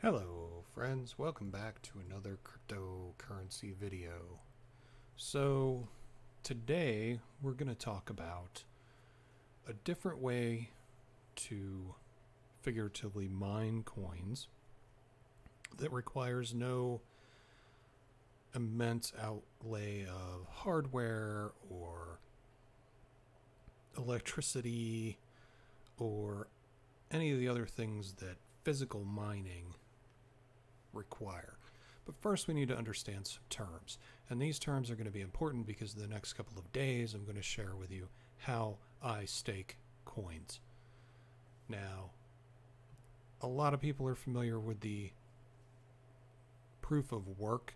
Hello friends, welcome back to another cryptocurrency video. So today we're going to talk about a different way to figuratively mine coins that requires no immense outlay of hardware or electricity or any of the other things that physical mining require. But first we need to understand some terms, and these terms are going to be important because the next couple of days I'm going to share with you how I stake coins. Now, a lot of people are familiar with the proof of work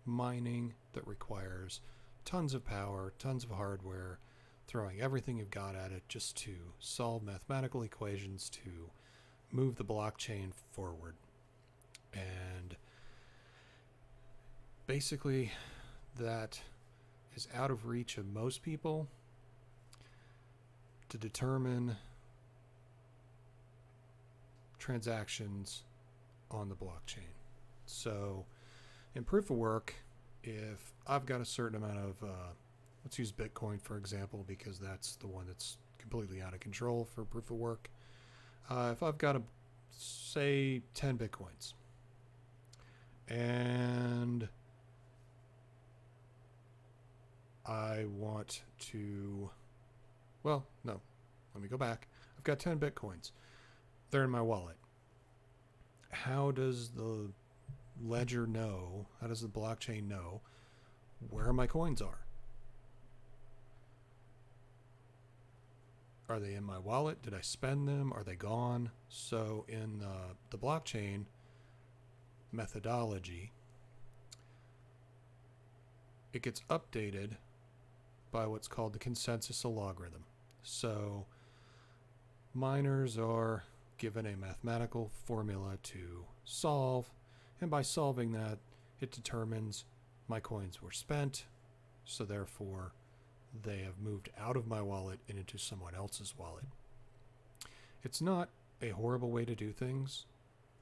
mining that requires tons of power, tons of hardware, throwing everything you've got at it just to solve mathematical equations to move the blockchain forward. And basically that is out of reach of most people to determine transactions on the blockchain. So in proof of work, if I've got a certain amount of let's use Bitcoin for example, because that's the one that's completely out of control for proof of work. If I've got say 10 Bitcoins, and I want to, well, no, let me go back. I've got 10 Bitcoins. They're in my wallet. How does the ledger know, how does the blockchain know where my coins are? Are they in my wallet? Did I spend them? Are they gone? So in the blockchain methodology, it gets updated by what's called the consensus algorithm. So miners are given a mathematical formula to solve, and by solving that, it determines my coins were spent, so therefore they have moved out of my wallet and into someone else's wallet. It's not a horrible way to do things.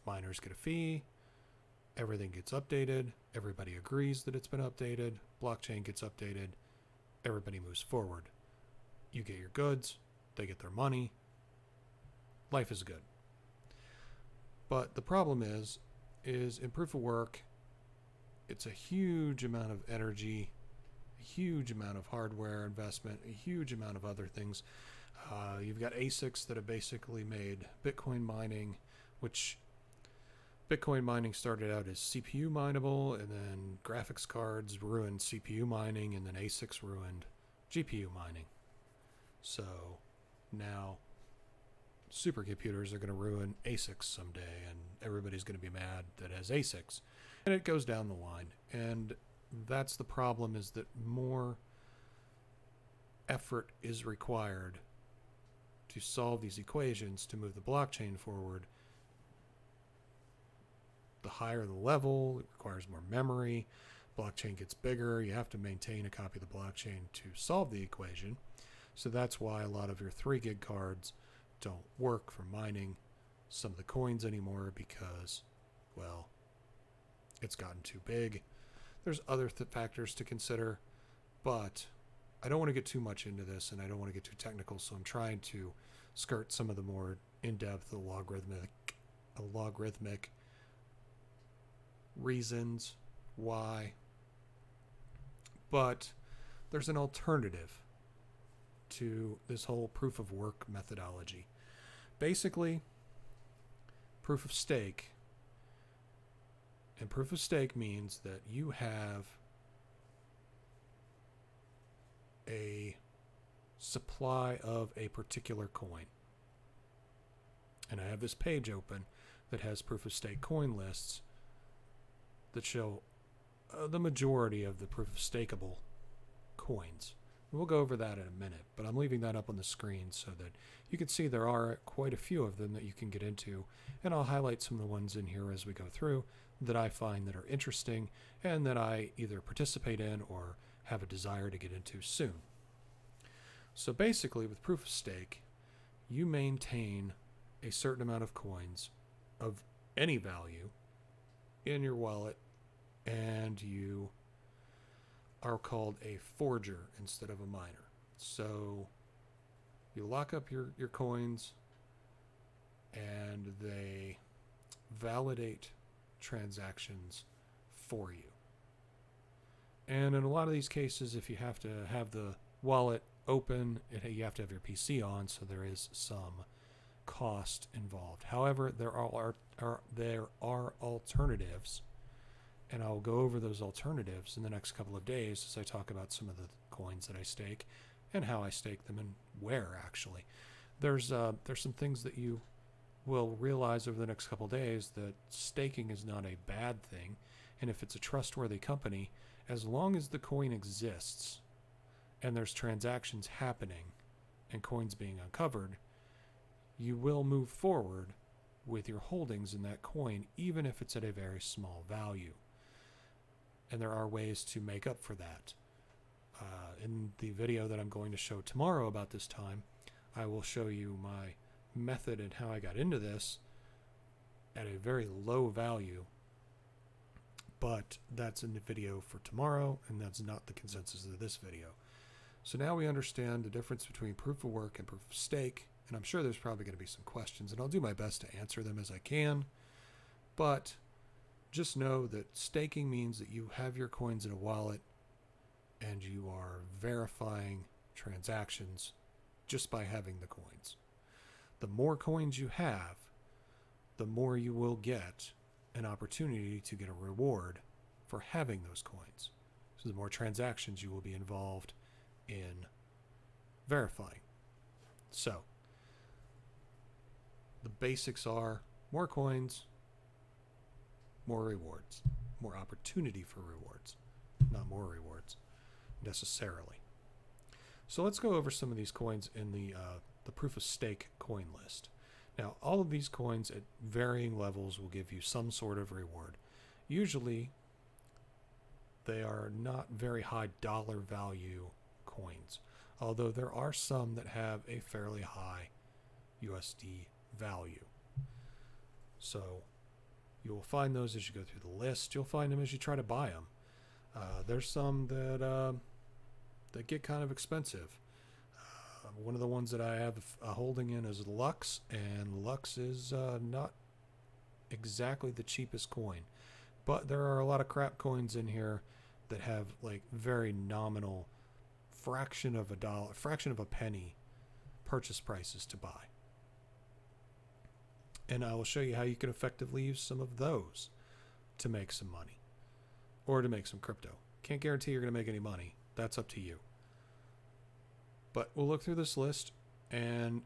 Miners get a fee, everything gets updated, everybody agrees that it's been updated, blockchain gets updated, everybody moves forward. You get your goods, they get their money, life is good. But the problem is in proof of work, it's a huge amount of energy, a huge amount of hardware investment, a huge amount of other things. You've got ASICs that have basically made Bitcoin mining, which Bitcoin mining started out as CPU mineable, and then graphics cards ruined CPU mining, and then ASICs ruined GPU mining. So now supercomputers are going to ruin ASICs someday, and everybody's going to be mad that has ASICs. And it goes down the line. And that's the problem, is that more effort is required to solve these equations to move the blockchain forward. The higher the level, it requires more memory. Blockchain gets bigger. You have to maintain a copy of the blockchain to solve the equation. So that's why a lot of your 3 gig cards don't work for mining some of the coins anymore, because, well, it's gotten too big. There's other factors to consider, but I don't want to get too much into this, and I don't want to get too technical, so I'm trying to skirt some of the more in-depth logarithmic reasons why. But there's an alternative to this whole proof of work methodology. Basically, proof of stake. And proof of stake means that you have a supply of a particular coin. And I have this page open that has proof of stake coin lists that show the majority of the proof of stakeable coins. We'll go over that in a minute, but I'm leaving that up on the screen so that you can see there are quite a few of them that you can get into, and I'll highlight some of the ones in here as we go through that I find that are interesting and that I either participate in or have a desire to get into soon. So basically, with proof of stake, you maintain a certain amount of coins of any value in your wallet, and you are called a forger instead of a miner. So you lock up your coins, and they validate transactions for you. And in a lot of these cases, if you have to have the wallet open, you have to have your PC on, so there is some cost involved. However, there are alternatives, and I'll go over those alternatives in the next couple of days as I talk about some of the coins that I stake and how I stake them and where. Actually, there's some things that you will realize over the next couple of days, that staking is not a bad thing, and if it's a trustworthy company, as long as the coin exists and there's transactions happening and coins being uncovered, you will move forward with your holdings in that coin, even if it's at a very small value. And there are ways to make up for that. In the video that I'm going to show tomorrow about this time, I will show you my method and how I got into this at a very low value. But that's in the video for tomorrow, and that's not the consensus of this video. So now we understand the difference between proof of work and proof of stake, and I'm sure there's probably going to be some questions, and I'll do my best to answer them as I can. But just know that staking means that you have your coins in a wallet, and you are verifying transactions just by having the coins. The more coins you have, the more you will get an opportunity to get a reward for having those coins. So the more transactions you will be involved in verifying. So the basics are more coins, more rewards, more opportunity for rewards, not more rewards necessarily. So let's go over some of these coins in the proof of stake coin list. Now, all of these coins at varying levels will give you some sort of reward. Usually, they are not very high dollar value coins, although there are some that have a fairly high USD value. So you will find those as you go through the list. You'll find them as you try to buy them. There's some that get kind of expensive. One of the ones that I have a holding in is Lux, and Lux is not exactly the cheapest coin, but there are a lot of crap coins in here that have like very nominal fraction of a penny purchase prices to buy. And I will show you how you can effectively use some of those to make some money or to make some crypto. Can't guarantee you're going to make any money. That's up to you. But we'll look through this list, and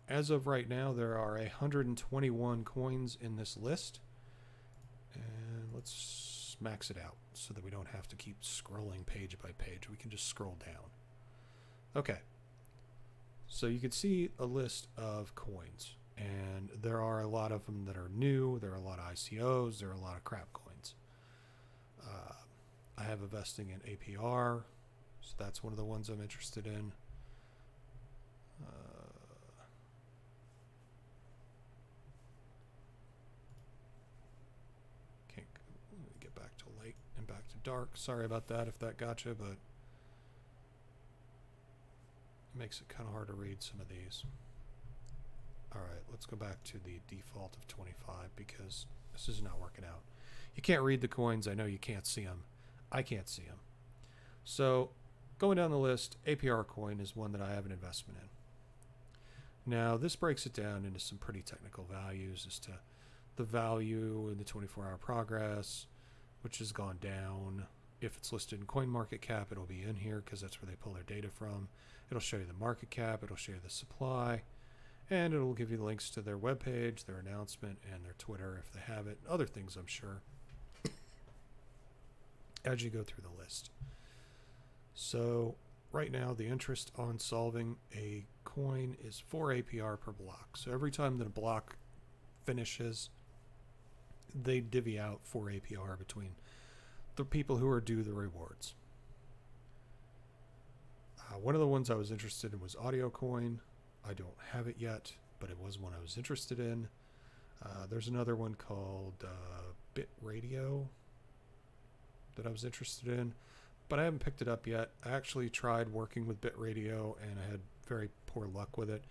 as of right now, there are 121 coins in this list. And let's max it out so that we don't have to keep scrolling page by page. We can just scroll down. Okay. So you can see a list of coins, and there are a lot of them that are new. There are a lot of ICOs. There are a lot of crap coins. I have a vesting in APR. So that's one of the ones I'm interested in. Can't get back to light and back to dark. Sorry about that if that got you, but it makes it kind of hard to read some of these. All right, let's go back to the default of 25 because this is not working out. You can't read the coins. I know you can't see them. I can't see them. So going down the list, APR coin is one that I have an investment in. Now, this breaks it down into some pretty technical values as to the value in the 24-hour progress, which has gone down. If it's listed in CoinMarketCap, it'll be in here because that's where they pull their data from. It'll show you the market cap, it'll show you the supply, and it'll give you the links to their webpage, their announcement, and their Twitter if they have it. Other things, I'm sure, as you go through the list. So right now, the interest on solving a coin is 4 APR per block. So every time that a block finishes, they divvy out 4 APR between the people who are due the rewards. One of the ones I was interested in was Audio Coin. I don't have it yet, but it was one I was interested in. There's another one called Bit Radio that I was interested in, but I haven't picked it up yet. I actually tried working with Bit Radio and I had very poor luck with it.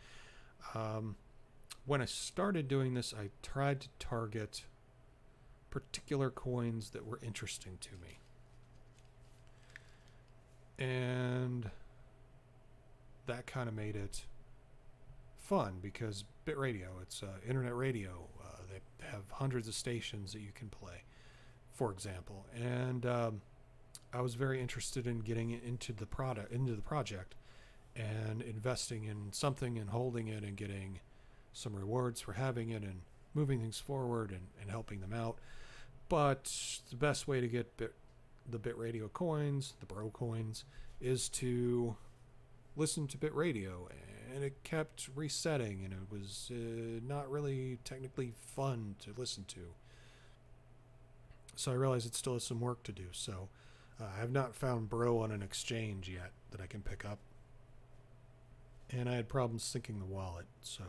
When I started doing this, I tried to target particular coins that were interesting to me. And that kind of made it fun because Bit Radio, it's internet radio. They have hundreds of stations that you can play, for example. And I was very interested in getting into the project and investing in something and holding it and getting some rewards for having it and moving things forward and helping them out. But the best way to get the Bit Radio coins, the Bro coins, is to listen to Bit Radio, and it kept resetting, and it was not really technically fun to listen to. So I realized it still has some work to do. So I have not found Bro on an exchange yet that I can pick up, and I had problems syncing the wallet, so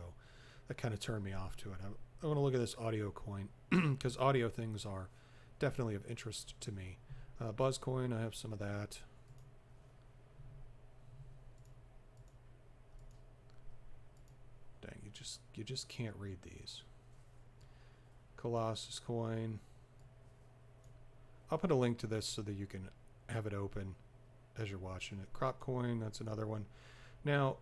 that kind of turned me off to it. I want to look at this audio coin because audio things are definitely of interest to me. Buzz coin, I have some of that. Dang, you just can't read these. Colossus coin. I'll put a link to this so that you can have it open as you're watching it. Crop coin, that's another one. Now,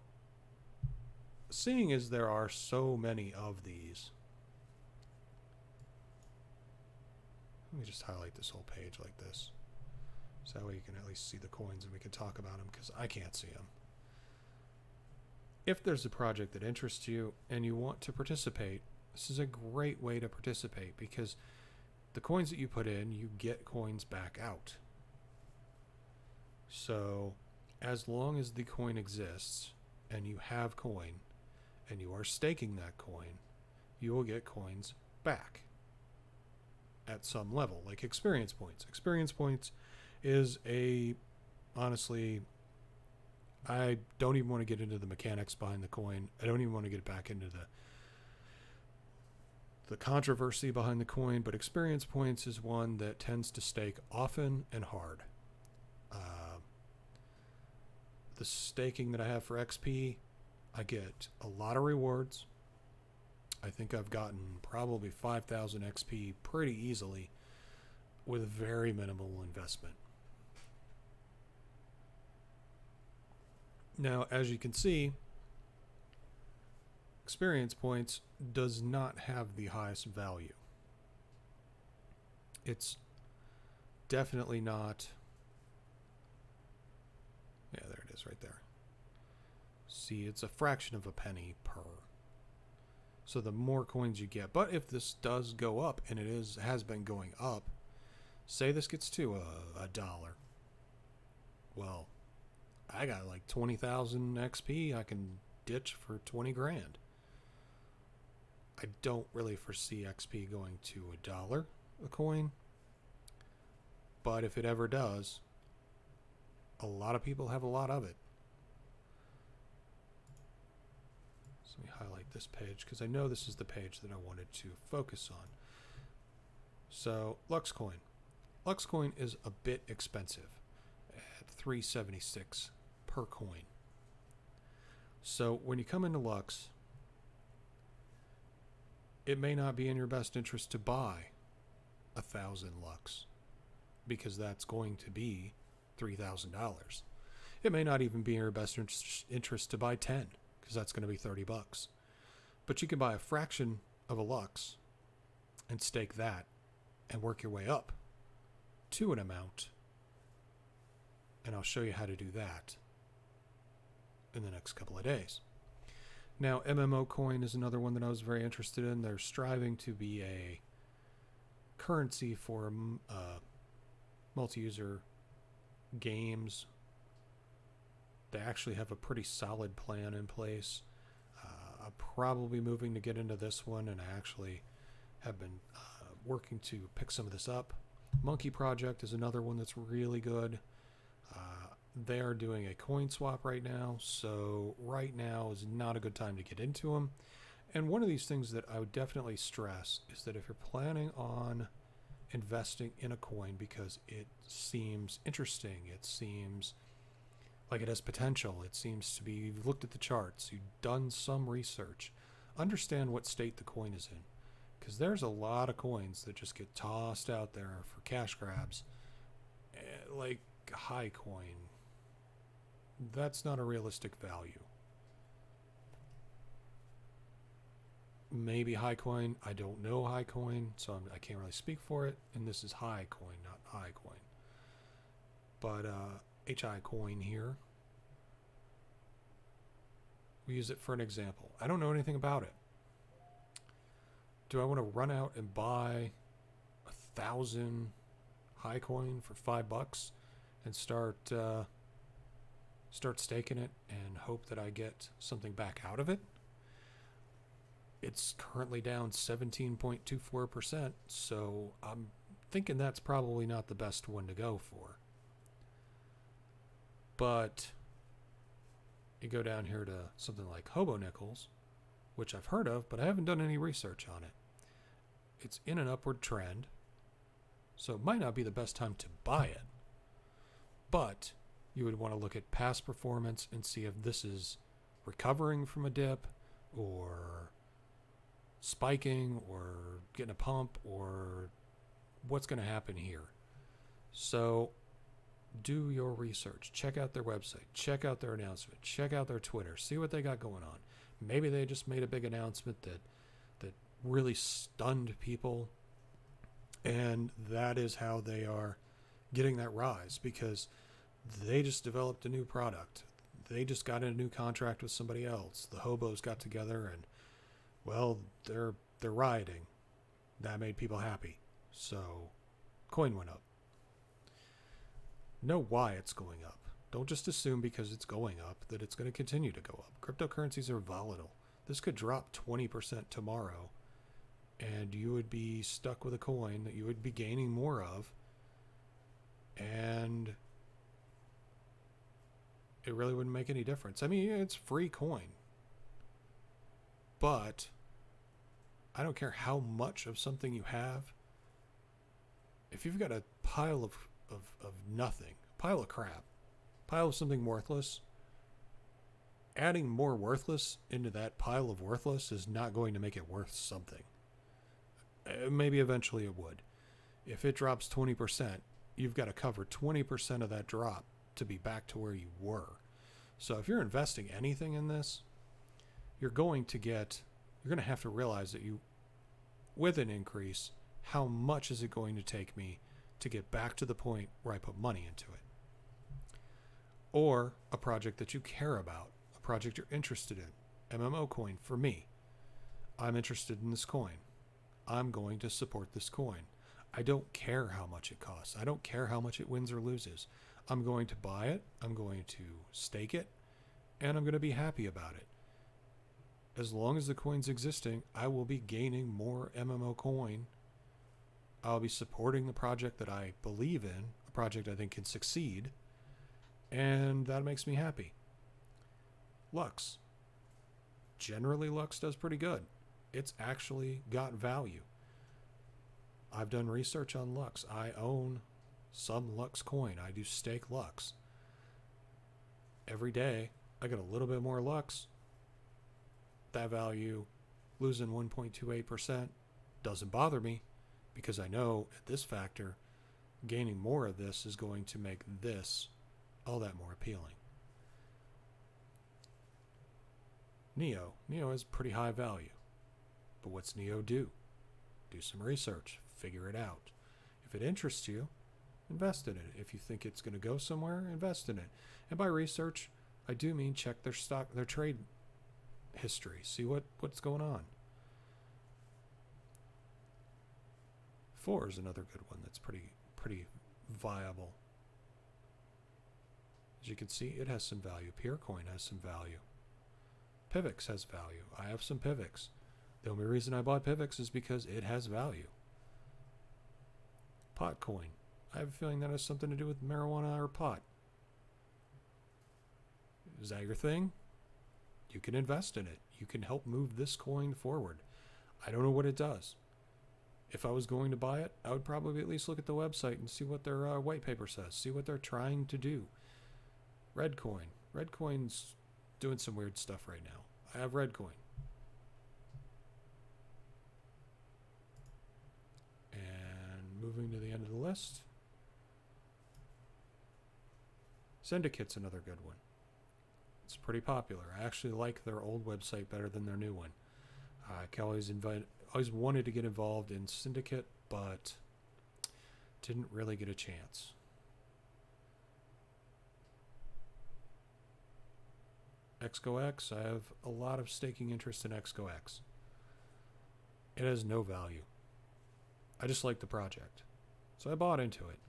seeing as there are so many of these, let me just highlight this whole page like this. So that way you can at least see the coins and we can talk about them because I can't see them. If there's a project that interests you and you want to participate, this is a great way to participate because the coins that you put in, you get coins back out. So as long as the coin exists and you have coin and you are staking that coin, you will get coins back at some level, like experience points. Experience points is honestly, I don't even want to get into the mechanics behind the coin. I don't even want to get back into the controversy behind the coin, but experience points is one that tends to stake often and hard. The staking that I have for XP, I get a lot of rewards. I think I've gotten probably 5,000 XP pretty easily with very minimal investment. Now, as you can see, experience points does not have the highest value. It's definitely not. Yeah, there it is right there. See, it's a fraction of a penny per. So the more coins you get, but if this does go up, and it has been going up, say this gets to $1, well, I got like 20,000 XP I can ditch for 20 grand. I don't really foresee XP going to $1 a coin, but if it ever does, a lot of people have a lot of it. So let me highlight this page because I know this is the page that I wanted to focus on. So Lux Coin. Lux Coin is a bit expensive at $3.76 per coin. So when you come into Lux, it may not be in your best interest to buy 1,000 Lux because that's going to be $3,000. It may not even be in your best interest to buy 10 because that's going to be $30. But you can buy a fraction of a Lux and stake that and work your way up to an amount. And I'll show you how to do that in the next couple of days. Now, MMO coin is another one that I was very interested in. They're striving to be a currency for multi-user games. They actually have a pretty solid plan in place. I'm probably moving to get into this one, and I actually have been working to pick some of this up. Monkey Project is another one that's really good. They are doing a coin swap right now, so right now is not a good time to get into them. And one of these things that I would definitely stress is that if you're planning on investing in a coin because it seems interesting, it seems like it has potential, it seems to be, you've looked at the charts, you've done some research, understand what state the coin is in. Because there's a lot of coins that just get tossed out there for cash grabs. Like High Coin. That's not a realistic value. Maybe High Coin. I don't know High Coin, so I can't really speak for it. And this is High Coin, not High Coin. But HI Coin here. We use it for an example. I don't know anything about it. Do I want to run out and buy 1,000 High Coin for $5 and start staking it and hope that I get something back out of it? It's currently down 17.24%, so I'm thinking that's probably not the best one to go for. But you go down here to something like Hobo Nickels, which I've heard of, but I haven't done any research on it. It's in an upward trend, so it might not be the best time to buy it. But you would want to look at past performance and see if this is recovering from a dip or spiking or getting a pump or what's going to happen here. So do your research. Check out their website. Check out their announcement. Check out their Twitter. See what they got going on. Maybe they just made a big announcement that really stunned people, and that is how they are getting that rise, because they just developed a new product. They just got in a new contract with somebody else. The hobos got together and, well, they're rioting. That made people happy. So coin went up. Know why it's going up. Don't just assume because it's going up that it's going to continue to go up. Cryptocurrencies are volatile. This could drop 20% tomorrow, and you would be stuck with a coin that you would be gaining more of, and it really wouldn't make any difference. I mean, it's free coin, but I don't care how much of something you have. If you've got a pile of nothing, pile of crap, pile of something worthless, adding more worthless into that pile of worthless is not going to make it worth something. Maybe eventually it would. If it drops 20%, you've got to cover 20% of that drop to be back to where you were. So if you're investing anything in this, you're going to have to realize that with an increase, how much is it going to take me to get back to the point where I put money into it? Or a project that you care about, a project you're interested in. MMO coin for me. I'm interested in this coin. I'm going to support this coin. I don't care how much it costs. I don't care how much it wins or loses. I'm going to buy it. I'm going to stake it. And I'm going to be happy about it. As long as the coin's existing, I will be gaining more MMO coin. I'll be supporting the project that I believe in, a project I think can succeed, and that makes me happy. Lux. Generally, Lux does pretty good. It's actually got value. I've done research on Lux. I own some Lux coin. I do stake Lux. Every day, I get a little bit more Lux. That value losing 1.28% doesn't bother me, because I know at this factor, gaining more of this is going to make this all that more appealing. Neo. Neo has pretty high value. But what's Neo do? Do some research. Figure it out. If it interests you, invest in it. If you think it's going to go somewhere, invest in it. And by research, I do mean check their trade history. See what's going on. 4 is another good one that's pretty viable. As you can see, it has some value. Peercoin has some value. Pivx has value. I have some Pivx. The only reason I bought Pivx is because it has value. Potcoin. I have a feeling that has something to do with marijuana or pot. Is that your thing? You can invest in it. You can help move this coin forward. I don't know what it does. If I was going to buy it, I would probably at least look at the website and see what their white paper says, see what they're trying to do. Red coin. Red coin's doing some weird stuff right now. I have red coin. And moving to the end of the list. Syndicate's another good one. It's pretty popular. I actually like their old website better than their new one. I always wanted to get involved in Syndicate, but didn't really get a chance. XGoX, I have a lot of staking interest in XGoX. It has no value. I just like the project. So I bought into it.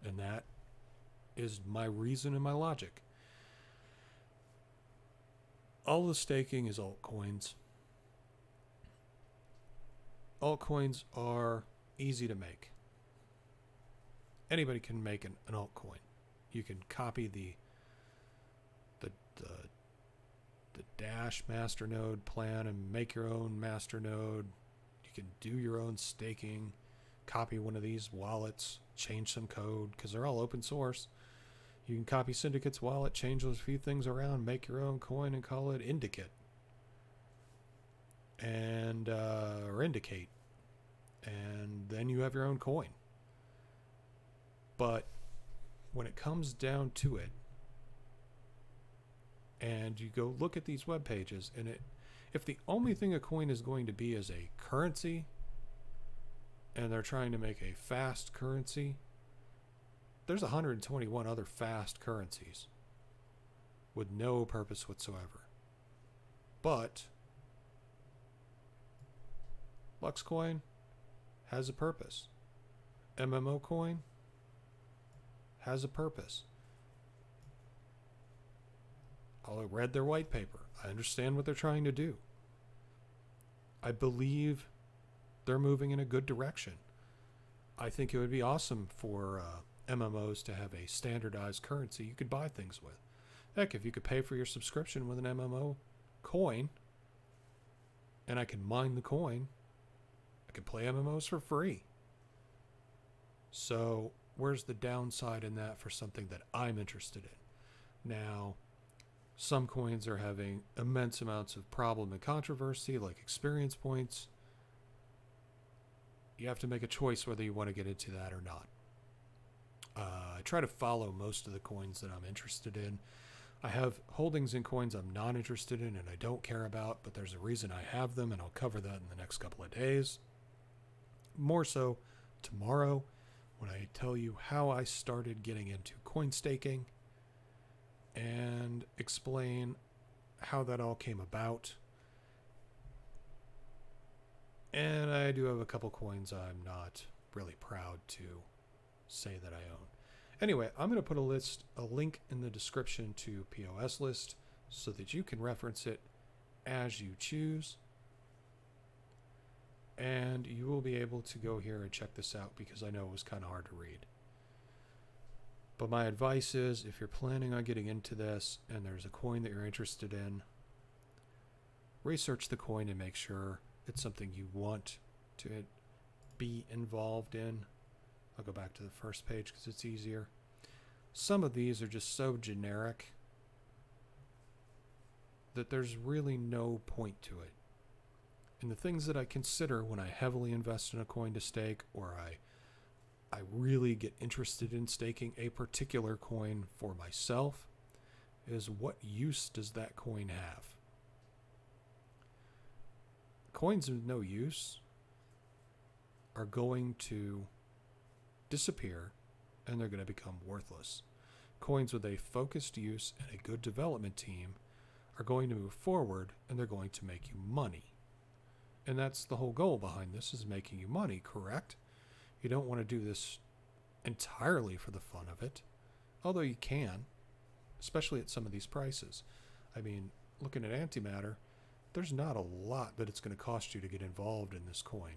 And that is my reason and my logic. All the staking is altcoins. Altcoins are easy to make. Anybody can make an altcoin. You can copy the Dash masternode plan and make your own masternode. You can do your own staking, copy one of these wallets, change some code, because they're all open source. You can copy Syndicate's wallet, change those few things around, make your own coin and call it Indicate. And, or Indicate. And then you have your own coin. But when it comes down to it, and you go look at these web pages, and if the only thing a coin is going to be is a currency, and they're trying to make a fast currency, there's 121 other fast currencies with no purpose whatsoever. But Lux Coin has a purpose. MMO Coin has a purpose. I read their white paper. I understand what they're trying to do. I believe they're moving in a good direction. I think it would be awesome for MMOs to have a standardized currency you could buy things with. Heck, if you could pay for your subscription with an MMO coin, and I can mine the coin, I can play MMOs for free. So where's the downside in that for something that I'm interested in? Now, some coins are having immense amounts of problem and controversy, like experience points. You have to make a choice whether you want to get into that or not. I try to follow most of the coins that I'm interested in. I have holdings in coins I'm not interested in and I don't care about, but there's a reason I have them, and I'll cover that in the next couple of days. More so tomorrow, when I tell you how I started getting into coin staking and explain how that all came about. And I do have a couple coins I'm not really proud to say that I own. Anyway, I'm going to put a link in the description to POS List so that you can reference it as you choose. And you will be able to go here and check this out, because I know it was kind of hard to read. But my advice is, if you're planning on getting into this and there's a coin that you're interested in, research the coin and make sure it's something you want to be involved in. I'll go back to the first page because it's easier. Some of these are just so generic that there's really no point to it. And the things that I consider when I heavily invest in a coin to stake, or I really get interested in staking a particular coin for myself, is what use does that coin have? Coins with no use are going to disappear and they're going to become worthless. Coins with a focused use and a good development team are going to move forward and they're going to make you money. And that's the whole goal behind this, is making you money, correct? You don't want to do this entirely for the fun of it, although you can, especially at some of these prices. I mean, looking at antimatter, there's not a lot that it's going to cost you to get involved in this coin,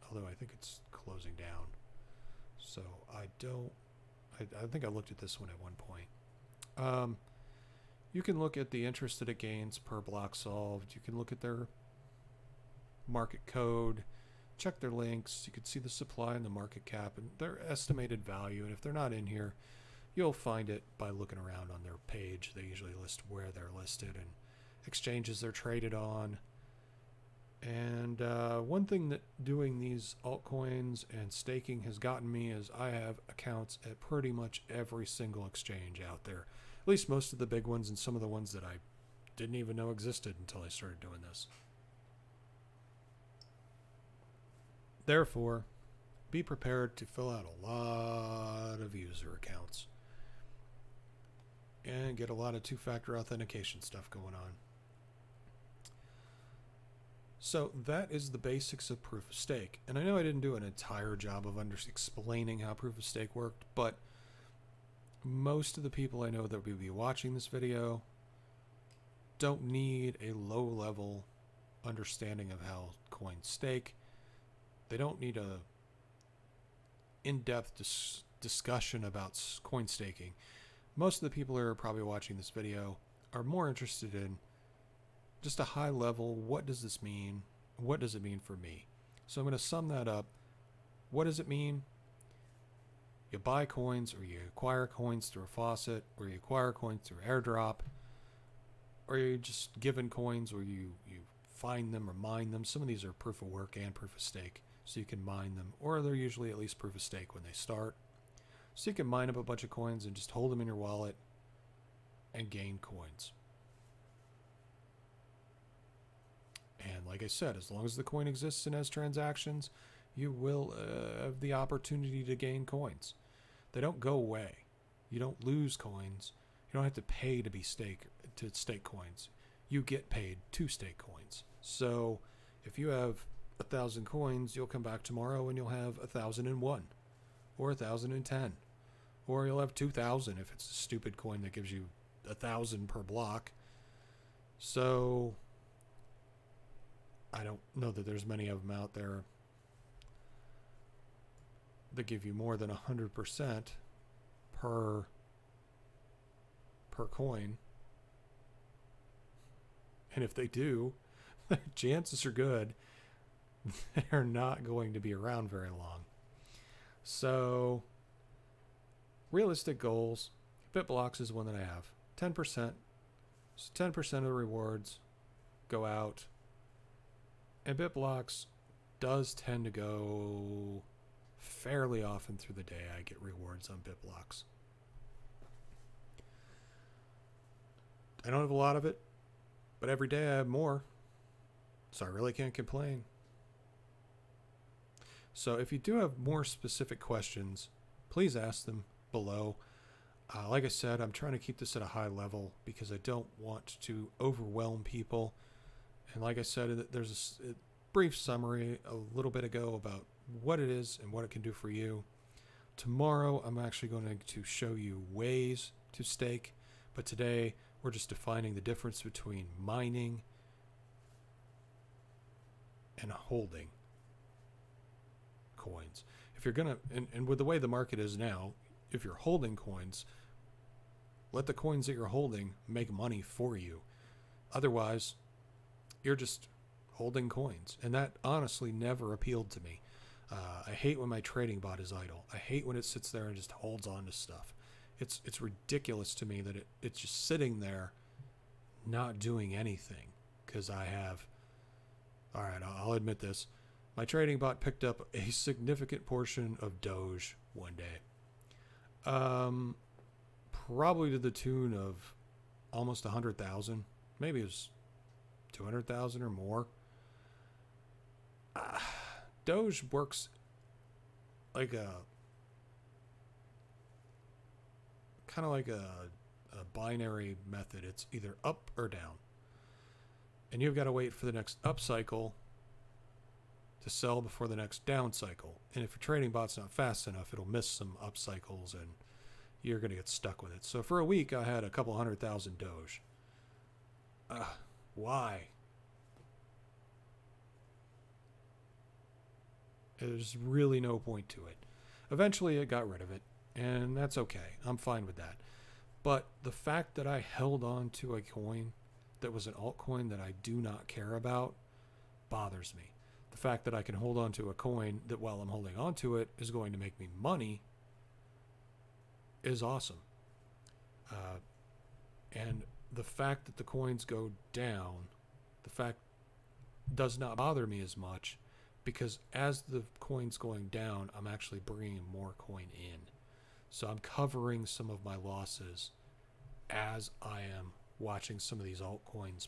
although I think it's closing down. So I think I looked at this one at one point. You can look at the interest that it gains per block solved. You can look at their market code, check their links. You can see the supply and the market cap and their estimated value. And if they're not in here, you'll find it by looking around on their page. They usually list where they're listed and exchanges they're traded on. And one thing that doing these altcoins and staking has gotten me is I have accounts at pretty much every single exchange out there. At least most of the big ones and some of the ones that I didn't even know existed until I started doing this. Therefore, be prepared to fill out a lot of user accounts and get a lot of two-factor authentication stuff going on. So that is the basics of proof of stake. And I know I didn't do an entire job of explaining how proof of stake worked, but most of the people I know that will be watching this video don't need a low-level understanding of how coins stake. They don't need a in-depth discussion about coin staking. Most of the people who are probably watching this video are more interested in just a high level, what does this mean? What does it mean for me? So I'm going to sum that up. What does it mean? You buy coins, or you acquire coins through a faucet, or you acquire coins through airdrop, or you're just given coins, or you find them or mine them. Some of these are proof of work and proof of stake, so you can mine them, or they're usually at least proof of stake when they start. So you can mine up a bunch of coins and just hold them in your wallet and gain coins. And like I said, as long as the coin exists and has transactions, you will have the opportunity to gain coins. They don't go away. You don't lose coins. You don't have to pay to stake coins. You get paid to stake coins. So if you have 1,000 coins, you'll come back tomorrow and you'll have 1,001 or 1,010, or you'll have 2,000 if it's a stupid coin that gives you 1,000 per block. So I don't know that there's many of them out there that give you more than 100% per coin. And if they do, the chances are good they're not going to be around very long. So realistic goals, BitBlocks is one that I have. 10%. So 10% of the rewards go out. And BitBlocks does tend to go fairly often through the day. I get rewards on BitBlocks. I don't have a lot of it, but every day I have more. So I really can't complain. So if you do have more specific questions, please ask them below. Like I said, I'm trying to keep this at a high level because I don't want to overwhelm people. And like I said, there's a brief summary a little bit ago about what it is and what it can do for you. Tomorrow, I'm actually going to show you ways to stake. But today, we're just defining the difference between mining and holding coins. If you're going to, and with the way the market is now, if you're holding coins, let the coins that you're holding make money for you. Otherwise, you're just holding coins. And that honestly never appealed to me. I hate when my trading bot is idle. I hate when it sits there and just holds on to stuff. It's ridiculous to me that it's just sitting there not doing anything. Because I have, all right, I'll admit this. My trading bot picked up a significant portion of Doge one day. Probably to the tune of almost 100,000. Maybe it was 200,000 or more. Doge works like a kind of like a binary method. It's either up or down, and you've got to wait for the next up cycle to sell before the next down cycle. And if your trading bot's not fast enough, it'll miss some up cycles and you're going to get stuck with it. So for a week, I had a couple 100,000 Doge. Why? There's really no point to it. Eventually, it got rid of it, and that's okay. I'm fine with that. But the fact that I held on to a coin that was an altcoin that I do not care about bothers me. The fact that I can hold on to a coin that while I'm holding on to it is going to make me money is awesome. And the fact that the coins go down, the fact does not bother me as much, because as the coin's going down, I'm actually bringing more coin in. So I'm covering some of my losses as I am watching some of these altcoins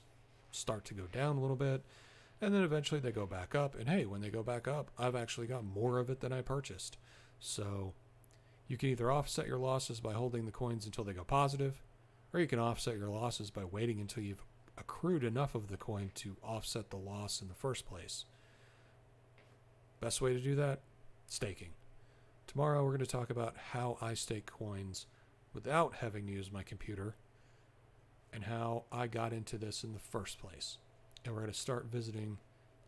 start to go down a little bit, and then eventually they go back up. And hey, when they go back up, I've actually got more of it than I purchased. So you can either offset your losses by holding the coins until they go positive, or you can offset your losses by waiting until you've accrued enough of the coin to offset the loss in the first place. Best way to do that? Staking. Tomorrow we're going to talk about how I stake coins without having to use my computer and how I got into this in the first place. And we're going to start visiting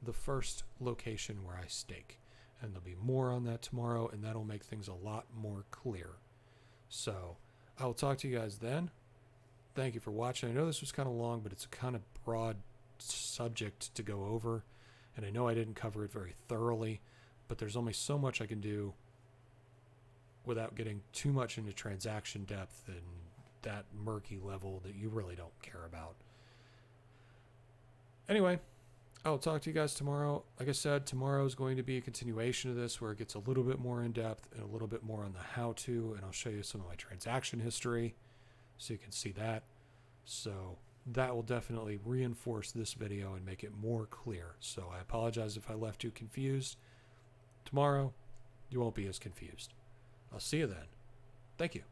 the first location where I stake. And there'll be more on that tomorrow, and that'll make things a lot more clear. So I will talk to you guys then. Thank you for watching. I know this was kind of long, but it's a kind of broad subject to go over. And I know I didn't cover it very thoroughly, but there's only so much I can do without getting too much into transaction depth and that murky level that you really don't care about. Anyway, I'll talk to you guys tomorrow. Like I said, tomorrow is going to be a continuation of this where it gets a little bit more in depth and a little bit more on the how-to, and I'll show you some of my transaction history so you can see that. So that will definitely reinforce this video and make it more clear. So I apologize if I left you confused. Tomorrow, you won't be as confused. I'll see you then. Thank you.